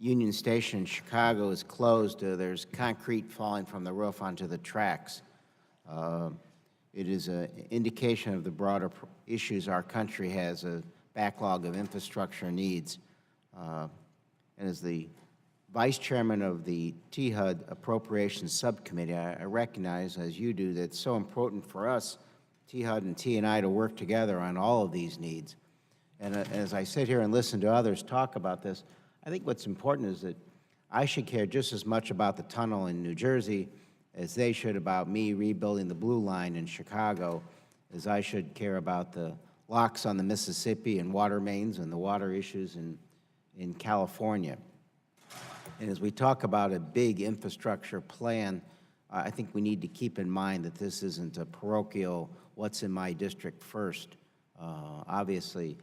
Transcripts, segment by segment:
Union Station in Chicago is closed. There's concrete falling from the roof onto the tracks. It is an indication of the broader issues our country has, a backlog of infrastructure needs. And as the Vice Chairman of the THUD Appropriations Subcommittee, I recognize, as you do, that it's so important for us, THUD and T&I, to work together on all of these needs. And as I sit here and listen to others talk about this, I think what's important is that I should care just as much about the tunnel in New Jersey as they should about me rebuilding the Blue Line in Chicago, as I should care about the locks on the Mississippi and water mains and the water issues in California. And as we talk about a big infrastructure plan, I think we need to keep in mind that this isn't a parochial, what's in my district first. Obviously,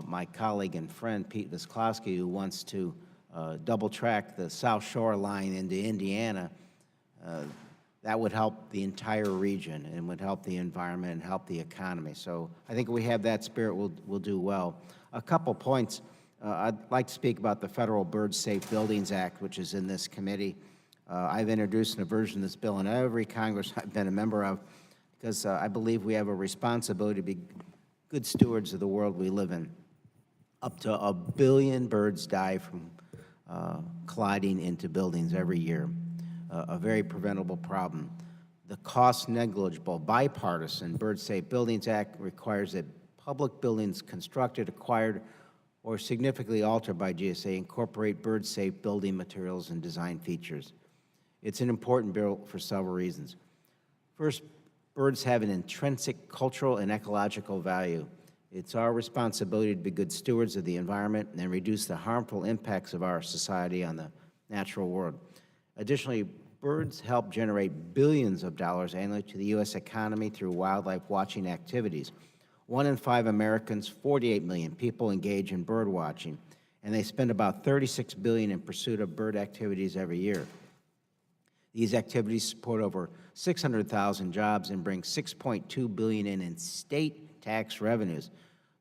my colleague and friend, Pete Visklowski, who wants to double track the South Shore line into Indiana, that would help the entire region and would help the environment and help the economy. So I think if we have that spirit, we'll do well. A couple points. I'd like to speak about the Federal Bird Safe Buildings Act, which is in this committee. I've introduced a version of this bill in every Congress I've been a member of because I believe we have a responsibility to be good stewards of the world we live in. Up to 1 billion birds die from colliding into buildings every year, a very preventable problem. The cost negligible bipartisan Bird Safe Buildings Act requires that public buildings constructed, acquired, or significantly altered by GSA incorporate bird-safe building materials and design features. It's an important bill for several reasons. First, birds have an intrinsic cultural and ecological value. It's our responsibility to be good stewards of the environment and reduce the harmful impacts of our society on the natural world. Additionally, birds help generate billions of dollars annually to the U.S. economy through wildlife watching activities. 1 in 5 Americans, 48 million people, engage in bird watching, and they spend about $36 billion in pursuit of bird activities every year. These activities support over 600,000 jobs and bring $6.2 billion in state tax revenues.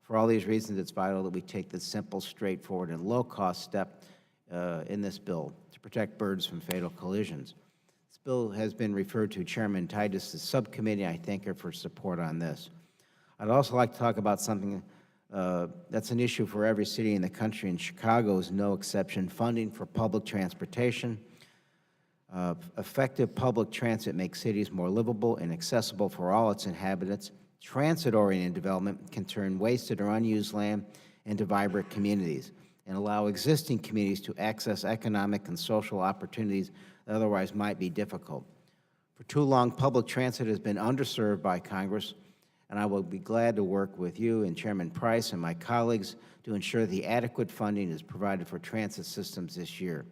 For all these reasons, it's vital that we take this simple, straightforward, and low-cost step in this bill to protect birds from fatal collisions. This bill has been referred to Chairman Titus' subcommittee. I thank her for support on this. I'd also like to talk about something that's an issue for every city in the country, and Chicago is no exception: funding for public transportation. Effective public transit makes cities more livable and accessible for all its inhabitants. Transit-oriented development can turn wasted or unused land into vibrant communities and allow existing communities to access economic and social opportunities that otherwise might be difficult. For too long, public transit has been underserved by Congress, and I will be glad to work with you and Chairman Price and my colleagues to ensure the adequate funding is provided for transit systems this year.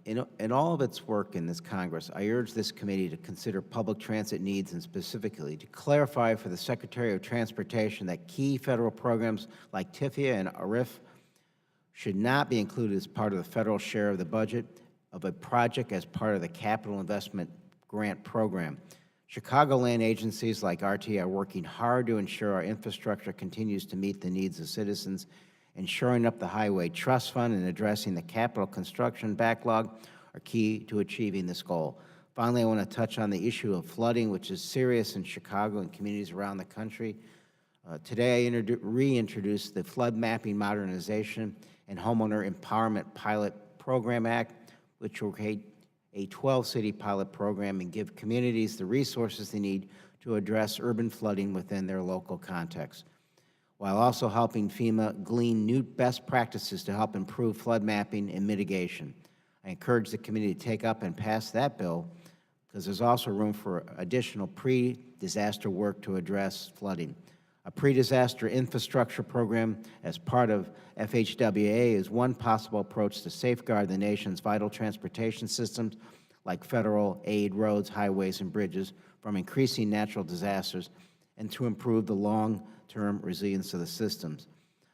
In all of its work in this Congress, I urge this committee to consider public transit needs and specifically to clarify for the Secretary of Transportation that key federal programs like TIFIA and ARIF should not be included as part of the federal share of the budget of a project as part of the Capital Investment Grant Program. Chicagoland agencies like RT are working hard to ensure our infrastructure continues to meet the needs of citizens, and shoring up the Highway Trust Fund and addressing the capital construction backlog are key to achieving this goal. Finally, I want to touch on the issue of flooding, which is serious in Chicago and communities around the country. Today, I reintroduced the Flood Mapping Modernization and Homeowner Empowerment Pilot Program Act, which will create a 12-city pilot program and give communities the resources they need to address urban flooding within their local context, while also helping FEMA glean new best practices to help improve flood mapping and mitigation. I encourage the committee to take up and pass that bill because there's also room for additional pre-disaster work to address flooding. A pre-disaster infrastructure program as part of FHWA is one possible approach to safeguard the nation's vital transportation systems like federal aid, roads, highways, and bridges from increasing natural disasters and to improve the long-term resilience of the systems.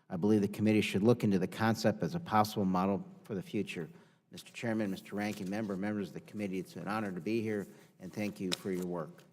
I believe the committee should look into the concept as a possible model for the future. Mr. Chairman, Mr. Ranking Member, members of the committee, it's an honor to be here, and thank you for your work.